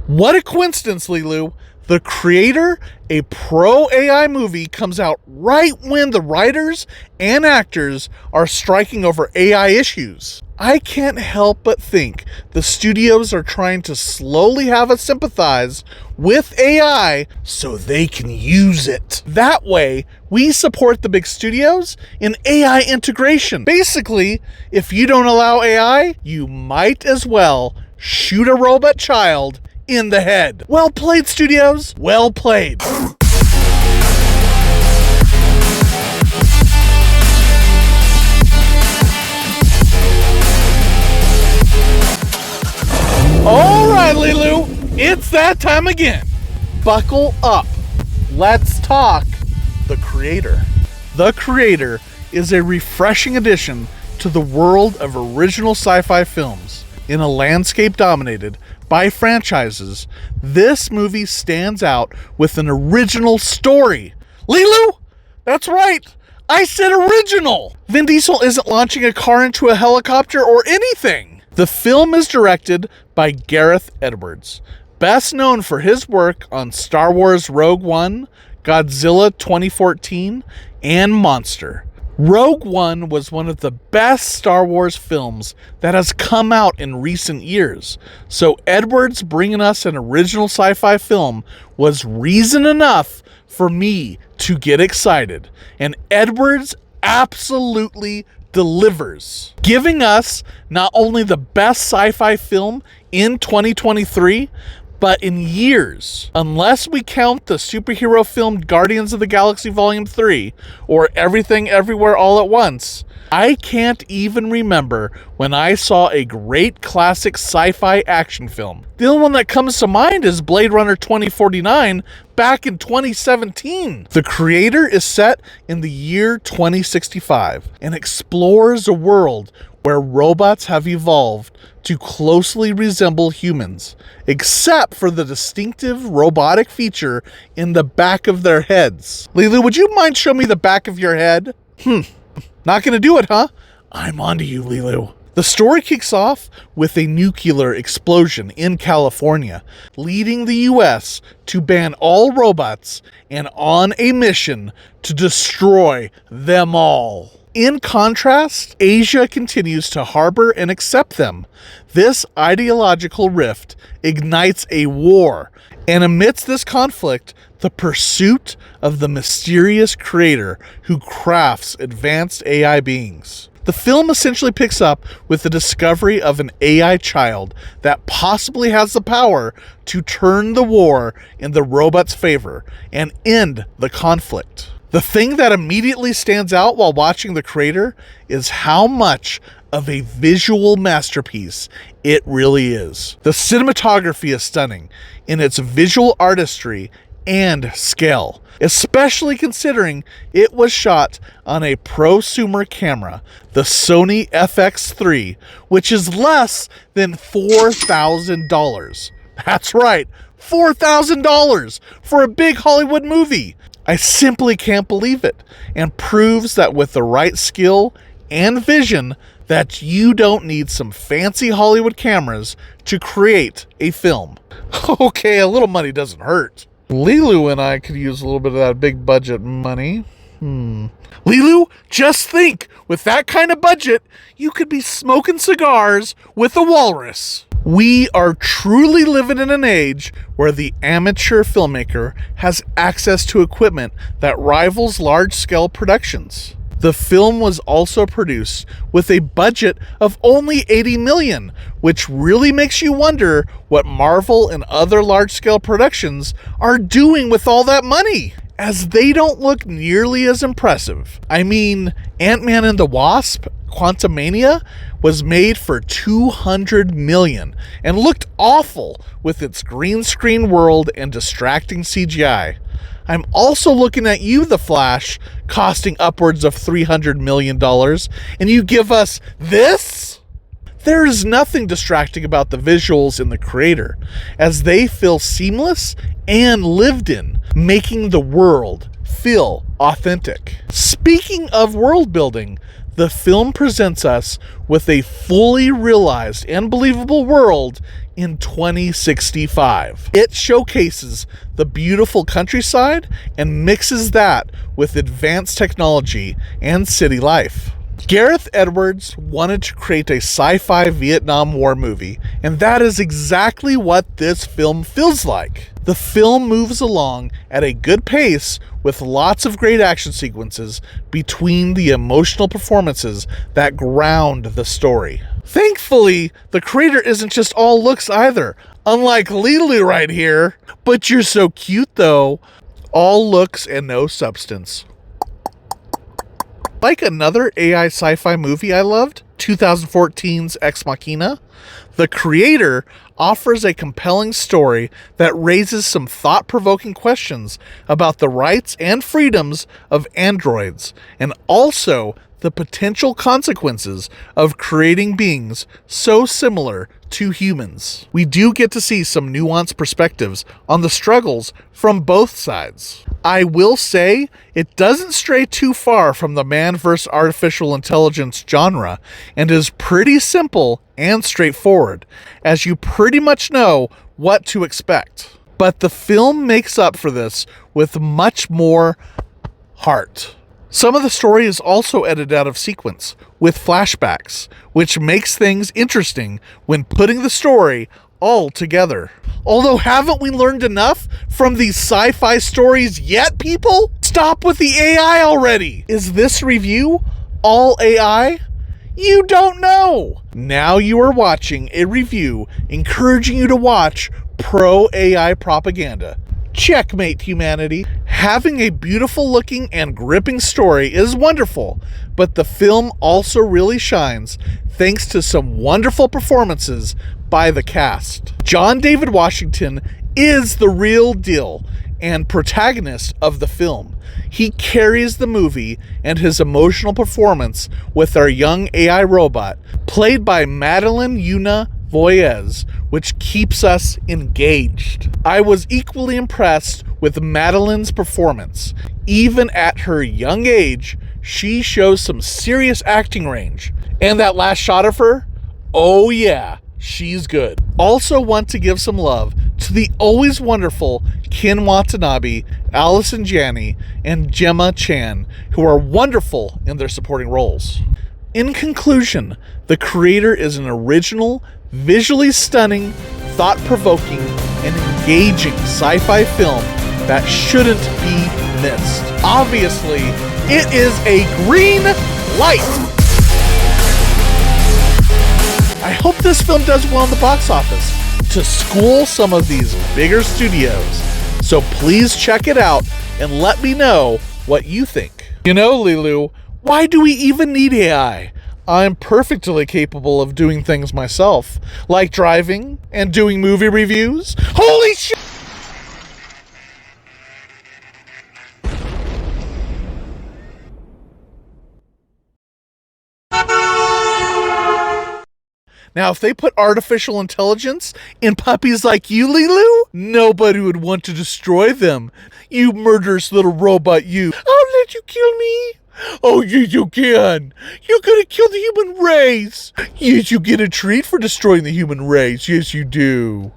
What a coincidence, Lilu. The Creator, a pro-AI movie, comes out right when the writers and actors are striking over AI issues. I can't help but think the studios are trying to slowly have us sympathize with AI so they can use it. That way, we support the big studios in AI integration. Basically, if you don't allow AI, you might as well shoot a robot child in the head. Well played, studios. Well played. All right, Lilu, it's that time again. Buckle up. Let's talk The Creator. The Creator is a refreshing addition to the world of original sci-fi films. In a landscape dominated by franchises, this movie stands out with an original story. Lilu, that's right. I said original. Vin Diesel isn't launching a car into a helicopter or anything. The film is directed by Gareth Edwards, best known for his work on Star Wars Rogue One, Godzilla 2014, and Monster. Rogue One was one of the best Star Wars films that has come out in recent years, so Edwards bringing us an original sci-fi film was reason enough for me to get excited, and Edwards absolutely delivers, giving us not only the best sci-fi film in 2023, but in years, unless we count the superhero film Guardians of the Galaxy Volume 3 or Everything Everywhere All at Once. I can't even remember when I saw a great classic sci-fi action film. The only one that comes to mind is Blade Runner 2049 back in 2017. The Creator is set in the year 2065 and explores a world where robots have evolved to closely resemble humans, except for the distinctive robotic feature in the back of their heads. Lilu, would you mind showing me the back of your head? Not gonna do it, huh? I'm onto you, Lilu. The story kicks off with a nuclear explosion in California, leading the US to ban all robots and on a mission to destroy them all. In contrast, Asia continues to harbor and accept them. This ideological rift ignites a war, and amidst this conflict, the pursuit of the mysterious creator who crafts advanced AI beings. The film essentially picks up with the discovery of an AI child that possibly has the power to turn the war in the robot's favor and end the conflict. The thing that immediately stands out while watching The Creator is how much of a visual masterpiece it really is. The cinematography is stunning in its visual artistry and scale, especially considering it was shot on a prosumer camera, the Sony FX3, which is less than $4,000. That's right, $4,000 for a big Hollywood movie. I simply can't believe it, and proves that with the right skill and vision that you don't need some fancy Hollywood cameras to create a film. Okay, a little money doesn't hurt. Lilu and I could use a little bit of that big budget money. Lilu, just think, with that kind of budget, you could be smoking cigars with a walrus. We are truly living in an age where the amateur filmmaker has access to equipment that rivals large-scale productions. The film was also produced with a budget of only $80 million, which really makes you wonder what Marvel and other large-scale productions are doing with all that money, as they don't look nearly as impressive. I mean, Ant-Man and the Wasp: Quantumania was made for $200 million and looked awful with its green screen world and distracting CGI. I'm also looking at you, The Flash, costing upwards of $300 million, and you give us this? There is nothing distracting about the visuals in The Creator, as they feel seamless and lived in, making the world feel authentic. Speaking of world building, the film presents us with a fully realized and believable world in 2065. It showcases the beautiful countryside and mixes that with advanced technology and city life. Gareth Edwards wanted to create a sci-fi Vietnam War movie, and that is exactly what this film feels like. The film moves along at a good pace with lots of great action sequences between the emotional performances that ground the story. Thankfully, the creator isn't just all looks either, unlike Lilu right here. But you're so cute though. All looks and no substance. Like another AI sci-fi movie I loved, 2014's Ex Machina, the creator offers a compelling story that raises some thought-provoking questions about the rights and freedoms of androids, and also the potential consequences of creating beings so similar to humans. We do get to see some nuanced perspectives on the struggles from both sides. I will say it doesn't stray too far from the man vs. artificial intelligence genre and is pretty simple and straightforward, as you pretty much know what to expect. But the film makes up for this with much more heart. Some of the story is also edited out of sequence with flashbacks, which makes things interesting when putting the story all together. Although, haven't we learned enough from these sci-fi stories yet, people? Stop with the AI already! Is this review all AI? You don't know! Now you are watching a review encouraging you to watch pro-AI propaganda. Checkmate, humanity. Having a beautiful looking and gripping story is wonderful, but the film also really shines thanks to some wonderful performances by the cast. John David Washington is the real deal and protagonist of the film. He carries the movie and his emotional performance with our young AI robot, played by Madeline Yuna Voyez, which keeps us engaged. I was equally impressed with Madeline's performance. Even at her young age, she shows some serious acting range. And that last shot of her? Oh yeah, she's good. Also want to give some love to the always wonderful Ken Watanabe, Allison Janney, and Gemma Chan, who are wonderful in their supporting roles. In conclusion, The Creator is an original, visually stunning, thought-provoking, and engaging sci-fi film that shouldn't be missed. Obviously, it is a green light! I hope this film does well in the box office to school some of these bigger studios. So please check it out and let me know what you think. You know, Lilu, why do we even need AI? I'm perfectly capable of doing things myself, like driving and doing movie reviews. Holy shit! Now, if they put artificial intelligence in puppies like you, Lilu, nobody would want to destroy them. You murderous little robot, you. I'll let you kill me. Oh, yes, you can. You're gonna kill the human race. Yes, you get a treat for destroying the human race. Yes, you do.